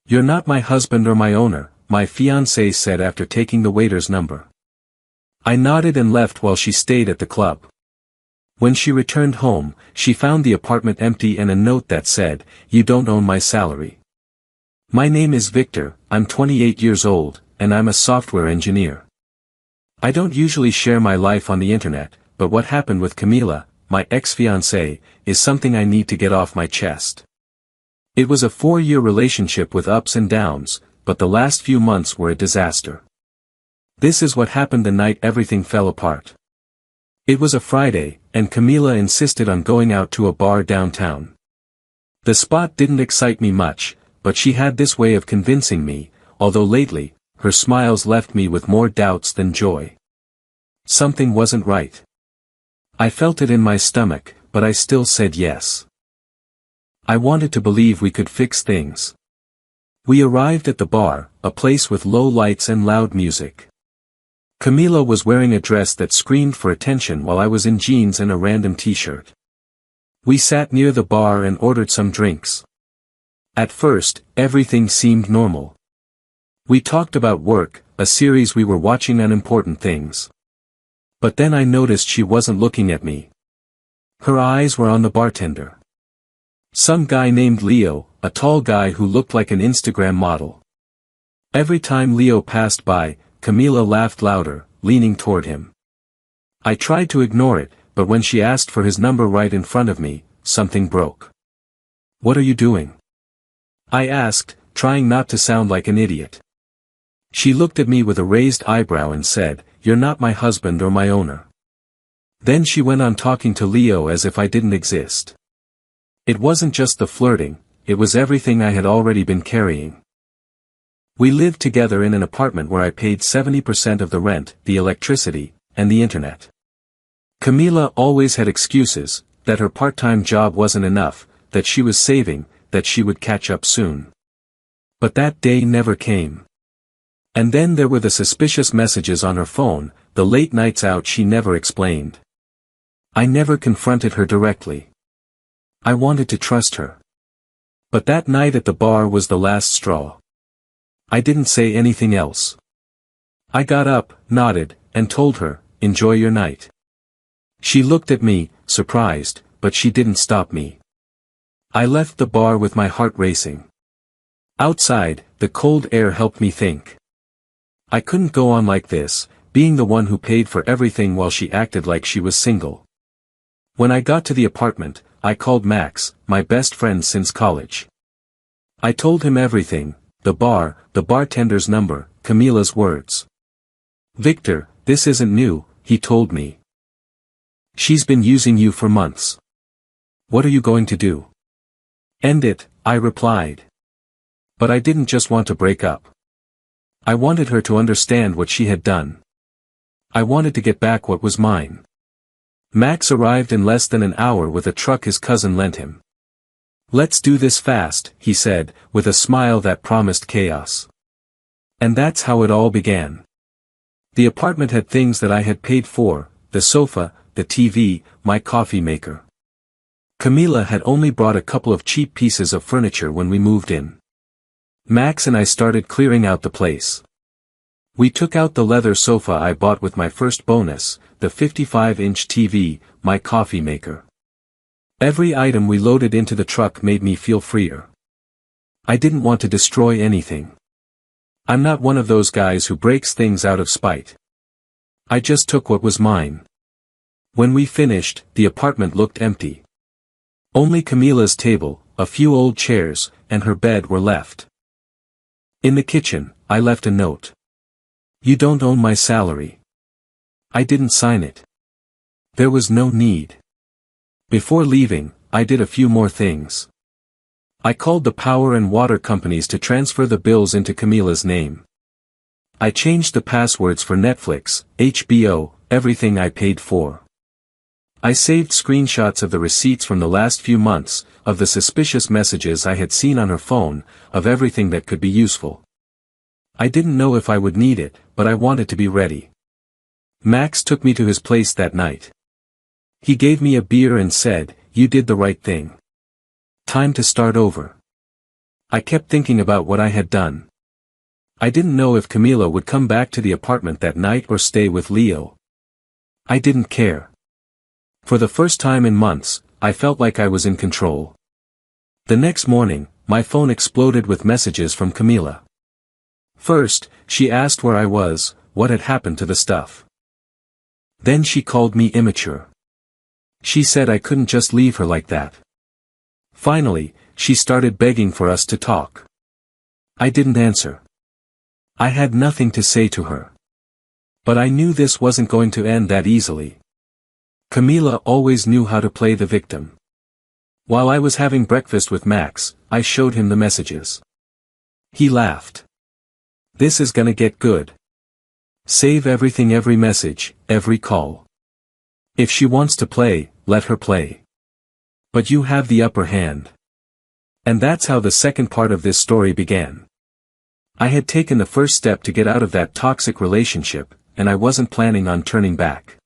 "You're not my husband or my owner," my fiancée said after taking the waiter's number. I nodded and left while she stayed at the club. When she returned home, she found the apartment empty and a note that said, "You don't own my salary. My name is Victor, I'm 28 years old, and I'm a software engineer. I don't usually share my life on the internet, but what happened with Camila, my ex-fiancée, is something I need to get off my chest. It was a 4-year relationship with ups and downs, but the last few months were a disaster. This is what happened the night everything fell apart. It was a Friday, and Camila insisted on going out to a bar downtown. The spot didn't excite me much, but she had this way of convincing me, although lately, her smiles left me with more doubts than joy. Something wasn't right. I felt it in my stomach, but I still said yes. I wanted to believe we could fix things. We arrived at the bar, a place with low lights and loud music. Camila was wearing a dress that screamed for attention while I was in jeans and a random t-shirt. We sat near the bar and ordered some drinks. At first, everything seemed normal. We talked about work, a series we were watching, on important things. But then I noticed she wasn't looking at me. Her eyes were on the bartender. Some guy named Leo, a tall guy who looked like an Instagram model. Every time Leo passed by, Camila laughed louder, leaning toward him. I tried to ignore it, but when she asked for his number right in front of me, something broke. "What are you doing?" I asked, trying not to sound like an idiot. She looked at me with a raised eyebrow and said, "You're not my husband or my owner." Then she went on talking to Leo as if I didn't exist. It wasn't just the flirting, it was everything I had already been carrying. We lived together in an apartment where I paid 70% of the rent, the electricity, and the internet. Camila always had excuses, that her part-time job wasn't enough, that she was saving, that she would catch up soon. But that day never came. And then there were the suspicious messages on her phone, the late nights out she never explained. I never confronted her directly. I wanted to trust her. But that night at the bar was the last straw. I didn't say anything else. I got up, nodded, and told her, "Enjoy your night." She looked at me, surprised, but she didn't stop me. I left the bar with my heart racing. Outside, the cold air helped me think. I couldn't go on like this, being the one who paid for everything while she acted like she was single. When I got to the apartment, I called Max, my best friend since college. I told him everything, the bar, the bartender's number, Camila's words. "Victor, this isn't new," he told me. "She's been using you for months. What are you going to do?" "End it," I replied. But I didn't just want to break up. I wanted her to understand what she had done. I wanted to get back what was mine. Max arrived in less than an hour with a truck his cousin lent him. "Let's do this fast," he said, with a smile that promised chaos. And that's how it all began. The apartment had things that I had paid for, the sofa, the TV, my coffee maker. Camila had only brought a couple of cheap pieces of furniture when we moved in. Max and I started clearing out the place. We took out the leather sofa I bought with my first bonus, the 55-inch TV, my coffee maker. Every item we loaded into the truck made me feel freer. I didn't want to destroy anything. I'm not one of those guys who breaks things out of spite. I just took what was mine. When we finished, the apartment looked empty. Only Camila's table, a few old chairs, and her bed were left. In the kitchen, I left a note. "You don't own my salary." I didn't sign it. There was no need. Before leaving, I did a few more things. I called the power and water companies to transfer the bills into Camila's name. I changed the passwords for Netflix, HBO, everything I paid for. I saved screenshots of the receipts from the last few months, of the suspicious messages I had seen on her phone, of everything that could be useful. I didn't know if I would need it, but I wanted to be ready. Max took me to his place that night. He gave me a beer and said, "You did the right thing. Time to start over." I kept thinking about what I had done. I didn't know if Camila would come back to the apartment that night or stay with Leo. I didn't care. For the first time in months, I felt like I was in control. The next morning, my phone exploded with messages from Camila. First, she asked where I was, what had happened to the stuff. Then she called me immature. She said I couldn't just leave her like that. Finally, she started begging for us to talk. I didn't answer. I had nothing to say to her. But I knew this wasn't going to end that easily. Camila always knew how to play the victim. While I was having breakfast with Max, I showed him the messages. He laughed. This is gonna get good. Save everything, every message, every call. If she wants to play, let her play. But you have the upper hand. And that's how the second part of this story began. I had taken the first step to get out of that toxic relationship, and I wasn't planning on turning back.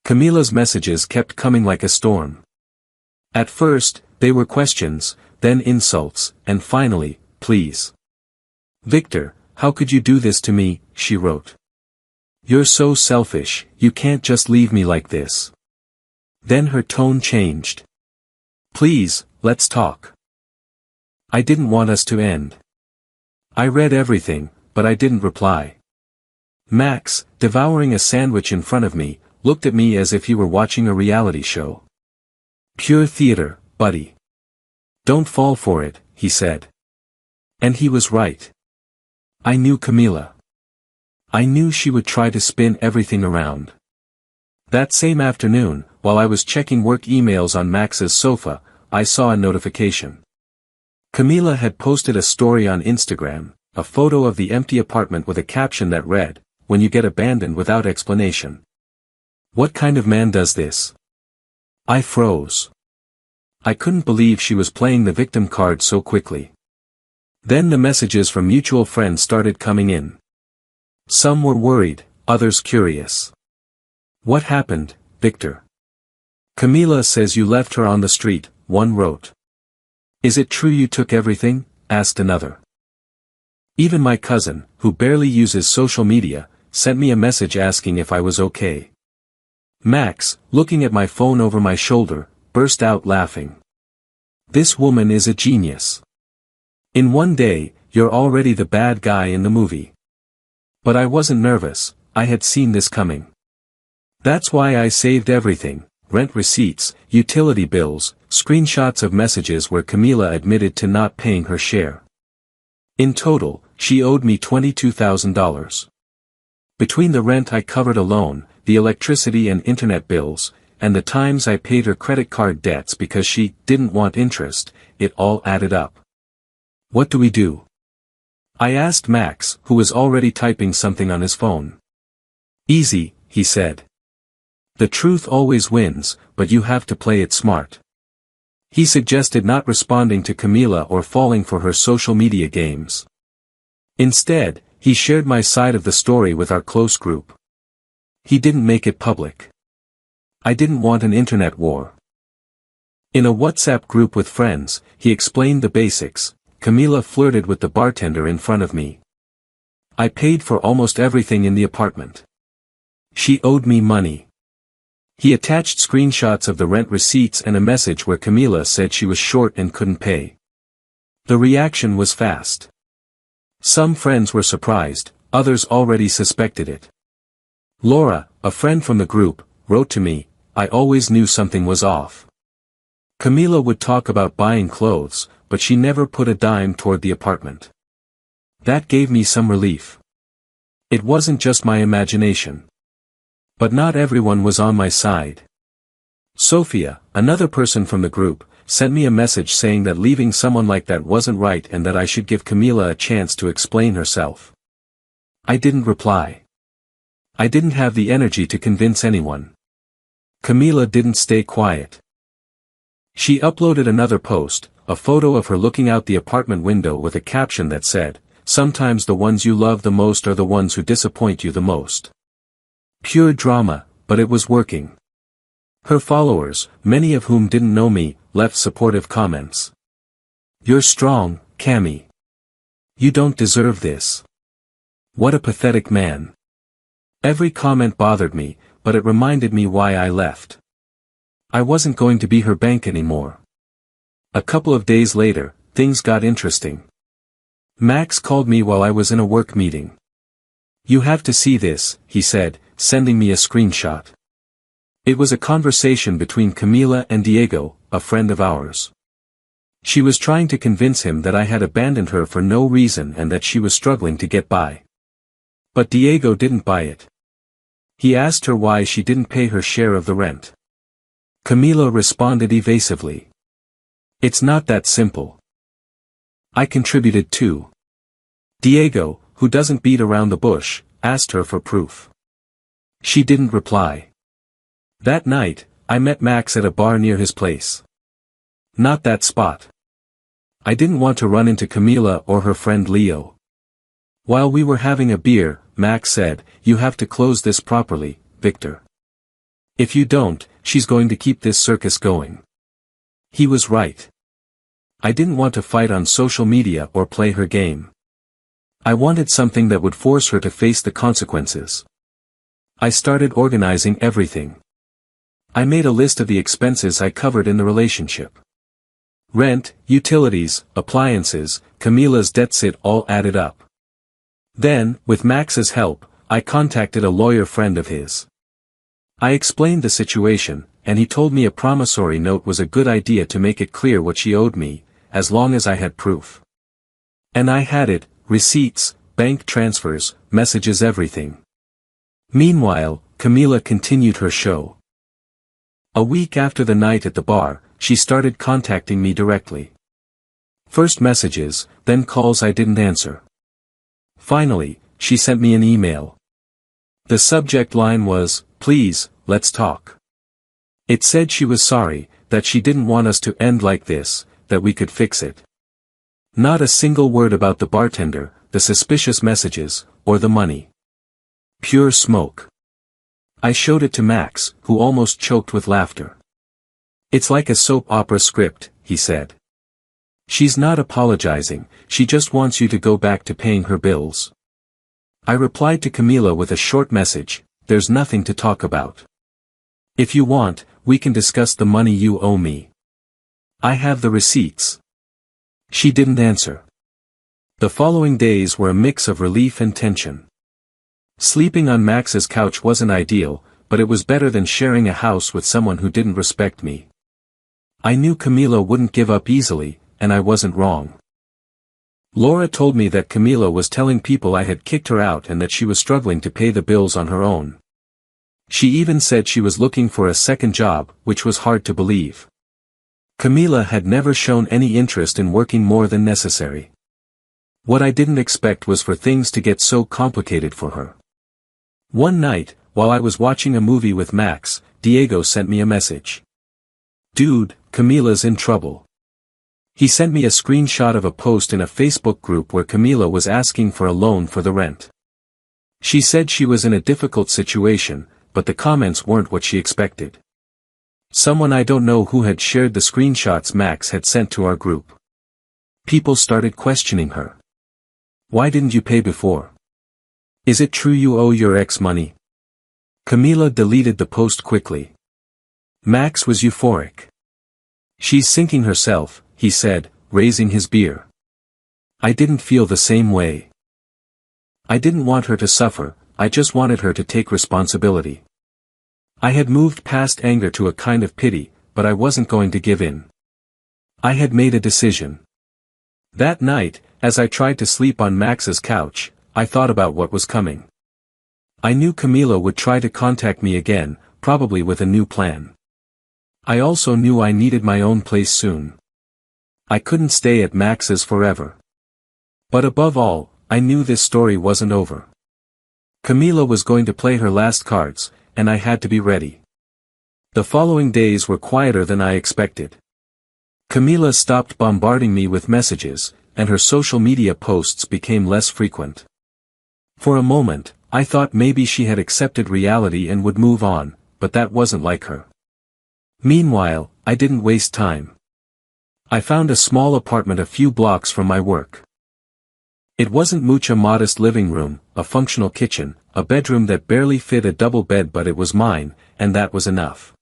Camila's messages kept coming like a storm. At first, they were questions, then insults, and finally, please. Victor, how could you do this to me, she wrote. You're so selfish, you can't just leave me like this. Then her tone changed. Please, let's talk. I didn't want us to end. I read everything, but I didn't reply. Max, devouring a sandwich in front of me, looked at me as if he were watching a reality show. Pure theater, buddy. Don't fall for it, he said. And he was right. I knew Camila. I knew she would try to spin everything around. That same afternoon, while I was checking work emails on Max's sofa, I saw a notification. Camila had posted a story on Instagram, a photo of the empty apartment with a caption that read, "When you get abandoned without explanation." What kind of man does this? I froze. I couldn't believe she was playing the victim card so quickly. Then the messages from mutual friends started coming in. Some were worried, others curious. What happened, Victor? Camila says you left her on the street, one wrote. Is it true you took everything? Asked another. Even my cousin, who barely uses social media, sent me a message asking if I was okay. Max, looking at my phone over my shoulder, burst out laughing. This woman is a genius. In one day, you're already the bad guy in the movie. But I wasn't nervous, I had seen this coming. That's why I saved everything, rent receipts, utility bills, screenshots of messages where Camila admitted to not paying her share. In total, she owed me $22,000. Between the rent I covered alone, the electricity and internet bills, and the times I paid her credit card debts because she didn't want interest, it all added up. What do we do? I asked Max, who was already typing something on his phone. Easy, he said. The truth always wins, but you have to play it smart. He suggested not responding to Camila or falling for her social media games. Instead, he shared my side of the story with our close group. He didn't make it public. I didn't want an internet war. In a WhatsApp group with friends, he explained the basics. Camila flirted with the bartender in front of me. I paid for almost everything in the apartment. She owed me money. He attached screenshots of the rent receipts and a message where Camila said she was short and couldn't pay. The reaction was fast. Some friends were surprised, others already suspected it. Laura, a friend from the group, wrote to me, I always knew something was off. Camila would talk about buying clothes, but she never put a dime toward the apartment. That gave me some relief. It wasn't just my imagination. But not everyone was on my side. Sophia, another person from the group, sent me a message saying that leaving someone like that wasn't right and that I should give Camila a chance to explain herself. I didn't reply. I didn't have the energy to convince anyone. Camila didn't stay quiet. She uploaded another post, a photo of her looking out the apartment window with a caption that said, "Sometimes the ones you love the most are the ones who disappoint you the most." Pure drama, but it was working. Her followers, many of whom didn't know me, left supportive comments. You're strong, Cammy. You don't deserve this. What a pathetic man. Every comment bothered me, but it reminded me why I left. I wasn't going to be her bank anymore. A couple of days later, things got interesting. Max called me while I was in a work meeting. You have to see this, he said, sending me a screenshot. It was a conversation between Camila and Diego, a friend of ours. She was trying to convince him that I had abandoned her for no reason and that she was struggling to get by. But Diego didn't buy it. He asked her why she didn't pay her share of the rent. Camila responded evasively. It's not that simple. I contributed too. Diego, who doesn't beat around the bush, asked her for proof. She didn't reply. That night, I met Max at a bar near his place. Not that spot. I didn't want to run into Camila or her friend Leo. While we were having a beer, Max said, "You have to close this properly, Victor. If you don't, she's going to keep this circus going." He was right. I didn't want to fight on social media or play her game. I wanted something that would force her to face the consequences. I started organizing everything. I made a list of the expenses I covered in the relationship. Rent, utilities, appliances, Camila's debts, it all added up. Then, with Max's help, I contacted a lawyer friend of his. I explained the situation, and he told me a promissory note was a good idea to make it clear what she owed me, as long as I had proof. And I had it, receipts, bank transfers, messages, everything. Meanwhile, Camila continued her show. A week after the night at the bar, she started contacting me directly. First messages, then calls I didn't answer. Finally, she sent me an email. The subject line was, "Please, let's talk." It said she was sorry, that she didn't want us to end like this, that we could fix it. Not a single word about the bartender, the suspicious messages, or the money. Pure smoke. I showed it to Max, who almost choked with laughter. "It's like a soap opera script," he said. "She's not apologizing, she just wants you to go back to paying her bills." I replied to Camila with a short message, "There's nothing to talk about. If you want, we can discuss the money you owe me. I have the receipts." She didn't answer. The following days were a mix of relief and tension. Sleeping on Max's couch wasn't ideal, but it was better than sharing a house with someone who didn't respect me. I knew Camila wouldn't give up easily, and I wasn't wrong. Laura told me that Camila was telling people I had kicked her out and that she was struggling to pay the bills on her own. She even said she was looking for a second job, which was hard to believe. Camila had never shown any interest in working more than necessary. What I didn't expect was for things to get so complicated for her. One night, while I was watching a movie with Max, Diego sent me a message. "Dude, Camila's in trouble." He sent me a screenshot of a post in a Facebook group where Camila was asking for a loan for the rent. She said she was in a difficult situation, but the comments weren't what she expected. Someone I don't know who had shared the screenshots Max had sent to our group. People started questioning her. "Why didn't you pay before? Is it true you owe your ex money?" Camila deleted the post quickly. Max was euphoric. "She's sinking herself," he said, raising his beer. I didn't feel the same way. I didn't want her to suffer, I just wanted her to take responsibility. I had moved past anger to a kind of pity, but I wasn't going to give in. I had made a decision. That night, as I tried to sleep on Max's couch, I thought about what was coming. I knew Camila would try to contact me again, probably with a new plan. I also knew I needed my own place soon. I couldn't stay at Max's forever. But above all, I knew this story wasn't over. Camila was going to play her last cards, and I had to be ready. The following days were quieter than I expected. Camila stopped bombarding me with messages, and her social media posts became less frequent. For a moment, I thought maybe she had accepted reality and would move on, but that wasn't like her. Meanwhile, I didn't waste time. I found a small apartment a few blocks from my work. It wasn't much, a modest living room, a functional kitchen, a bedroom that barely fit a double bed, but it was mine, and that was enough.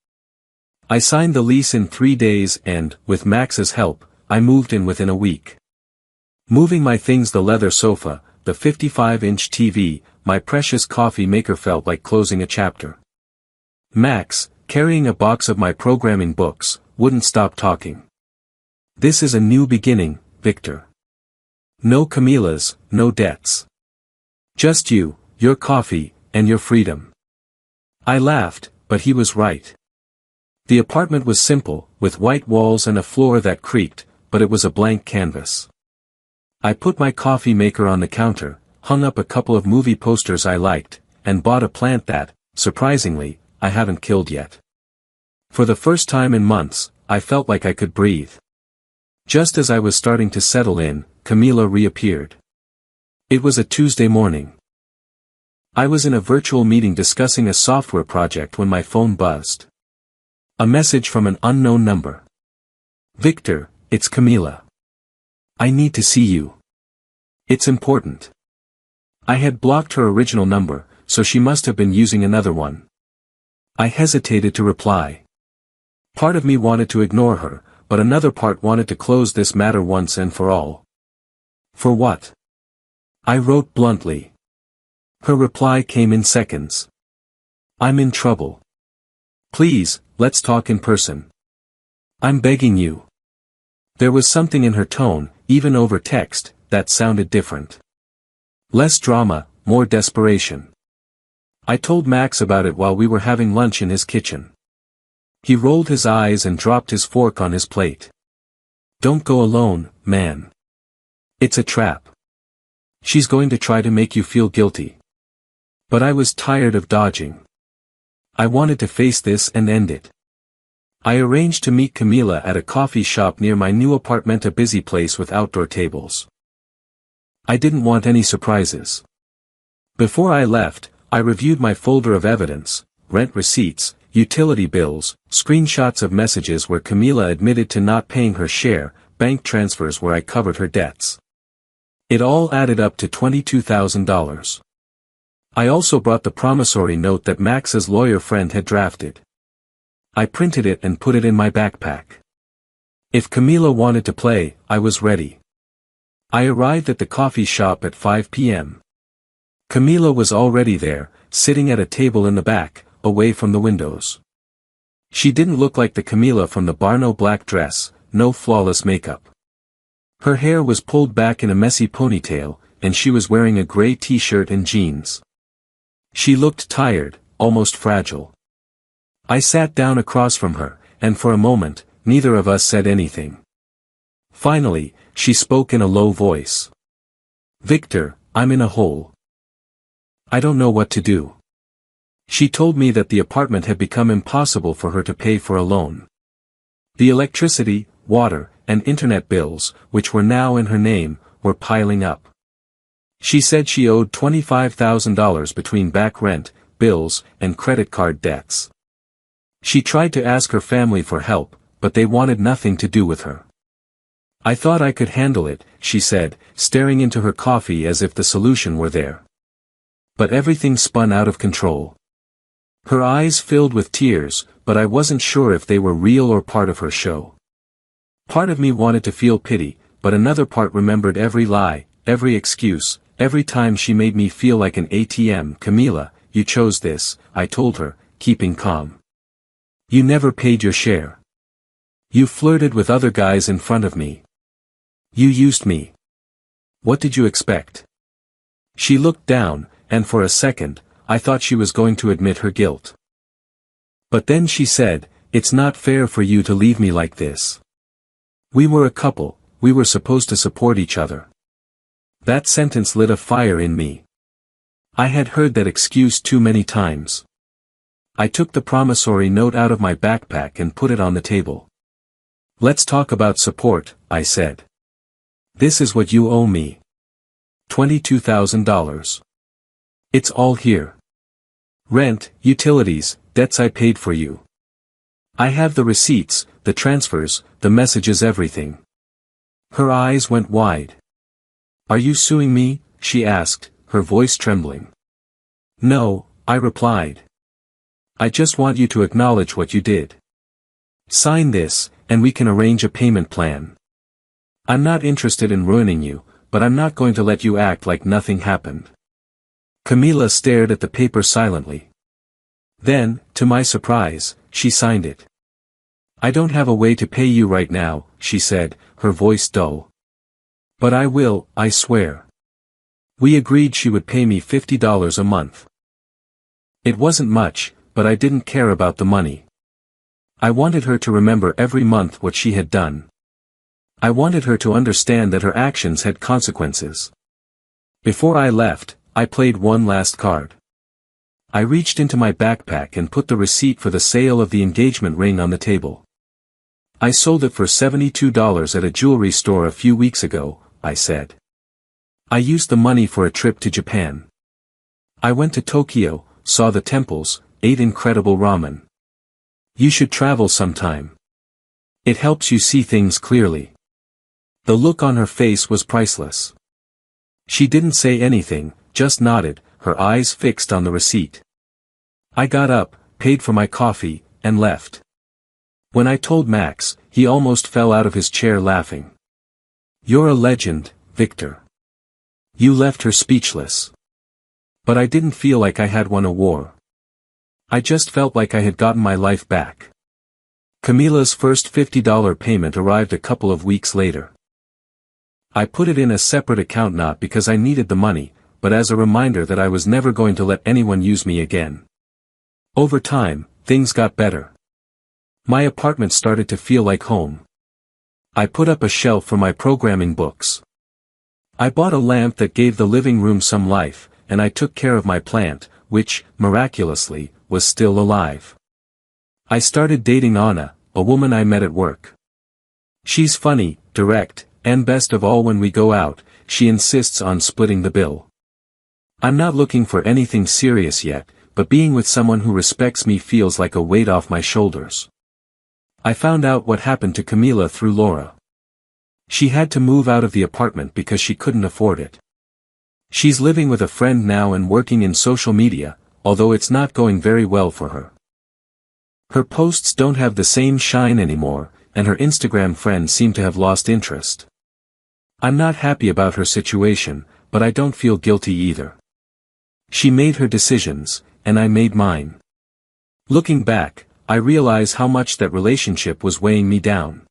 I signed the lease in 3 days and, with Max's help, I moved in within a week. Moving my things, the leather sofa, the 55-inch TV, my precious coffee maker, felt like closing a chapter. Max, carrying a box of my programming books, wouldn't stop talking. "This is a new beginning, Victor. No Camilas, no debts. Just you, your coffee, and your freedom." I laughed, but he was right. The apartment was simple, with white walls and a floor that creaked, but it was a blank canvas. I put my coffee maker on the counter, hung up a couple of movie posters I liked, and bought a plant that, surprisingly, I haven't killed yet. For the first time in months, I felt like I could breathe. Just as I was starting to settle in, Camila reappeared. It was a Tuesday morning. I was in a virtual meeting discussing a software project when my phone buzzed. A message from an unknown number. "Victor, it's Camila. I need to see you. It's important." I had blocked her original number, so she must have been using another one. I hesitated to reply. Part of me wanted to ignore her, but another part wanted to close this matter once and for all. "For what?" I wrote bluntly. Her reply came in seconds. "I'm in trouble. Please, let's talk in person. I'm begging you." There was something in her tone, even over text, that sounded different. Less drama, more desperation. I told Max about it while we were having lunch in his kitchen. He rolled his eyes and dropped his fork on his plate. "Don't go alone, man. It's a trap. She's going to try to make you feel guilty." But I was tired of dodging. I wanted to face this and end it. I arranged to meet Camila at a coffee shop near my new apartment, a busy place with outdoor tables. I didn't want any surprises. Before I left, I reviewed my folder of evidence, rent receipts, utility bills, screenshots of messages where Camila admitted to not paying her share, bank transfers where I covered her debts. It all added up to $22,000. I also brought the promissory note that Max's lawyer friend had drafted. I printed it and put it in my backpack. If Camila wanted to play, I was ready. I arrived at the coffee shop at 5 p.m. Camila was already there, sitting at a table in the back, away from the windows. She didn't look like the Camila from the Barno black dress, no flawless makeup. Her hair was pulled back in a messy ponytail, and she was wearing a gray t-shirt and jeans. She looked tired, almost fragile. I sat down across from her, and for a moment, neither of us said anything. Finally, she spoke in a low voice. "Victor, I'm in a hole. I don't know what to do." She told me that the apartment had become impossible for her to pay for a loan. The electricity, water, and internet bills, which were now in her name, were piling up. She said she owed $25,000 between back rent, bills, and credit card debts. She tried to ask her family for help, but they wanted nothing to do with her. "I thought I could handle it," she said, staring into her coffee as if the solution were there. But everything spun out of control. Her eyes filled with tears, but I wasn't sure if they were real or part of her show. Part of me wanted to feel pity, but another part remembered every lie, every excuse, every time she made me feel like an ATM. "Camila, you chose this," I told her, keeping calm. "You never paid your share. You flirted with other guys in front of me. You used me. What did you expect?" She looked down, and for a second, I thought she was going to admit her guilt. But then she said, "It's not fair for you to leave me like this. We were a couple, we were supposed to support each other." That sentence lit a fire in me. I had heard that excuse too many times. I took the promissory note out of my backpack and put it on the table. "Let's talk about support," I said. "This is what you owe me. $22,000. It's all here. Rent, utilities, debts I paid for you. I have the receipts, the transfers, the messages, everything. Her eyes went wide. "Are you suing me?" she asked, her voice trembling. "No," I replied. "I just want you to acknowledge what you did. Sign this, and we can arrange a payment plan. I'm not interested in ruining you, but I'm not going to let you act like nothing happened." Camila stared at the paper silently. Then, to my surprise, she signed it. "I don't have a way to pay you right now," she said, her voice dull. "But I will, I swear." We agreed she would pay me $50 a month. It wasn't much, but I didn't care about the money. I wanted her to remember every month what she had done. I wanted her to understand that her actions had consequences. Before I left, I played one last card. I reached into my backpack and put the receipt for the sale of the engagement ring on the table. "I sold it for $72 at a jewelry store a few weeks ago," I said. "I used the money for a trip to Japan. I went to Tokyo, saw the temples, ate incredible ramen. You should travel sometime. It helps you see things clearly." The look on her face was priceless. She didn't say anything, just nodded, her eyes fixed on the receipt. I got up, paid for my coffee, and left. When I told Max, he almost fell out of his chair laughing. "You're a legend, Victor." You left her speechless. But I didn't feel like I had won a war. I just felt like I had gotten my life back. Camila's first $50 payment arrived a couple of weeks later. I put it in a separate account not because I needed the money, but as a reminder that I was never going to let anyone use me again. Over time, things got better. My apartment started to feel like home. I put up a shelf for my programming books. I bought a lamp that gave the living room some life, and I took care of my plant, which, miraculously, was still alive. I started dating Anna, a woman I met at work. She's funny, direct, and best of all when we go out, she insists on splitting the bill. I'm not looking for anything serious yet, but being with someone who respects me feels like a weight off my shoulders. I found out what happened to Camila through Laura. She had to move out of the apartment because she couldn't afford it. She's living with a friend now and working in social media, although it's not going very well for her. Her posts don't have the same shine anymore, and her Instagram friends seem to have lost interest. I'm not happy about her situation, but I don't feel guilty either. She made her decisions, and I made mine. Looking back, I realize how much that relationship was weighing me down.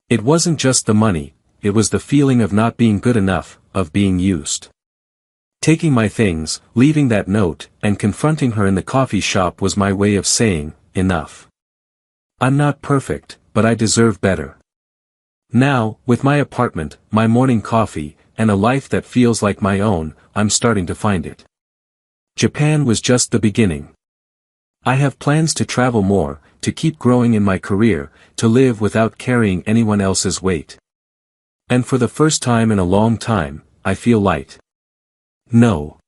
It wasn't just the money, it was the feeling of not being good enough, of being used. Taking my things, leaving that note, and confronting her in the coffee shop was my way of saying, enough. I'm not perfect, but I deserve better. Now, with my apartment, my morning coffee, and a life that feels like my own, I'm starting to find it. Japan was just the beginning. I have plans to travel more, to keep growing in my career, to live without carrying anyone else's weight. And for the first time in a long time, I feel light. No.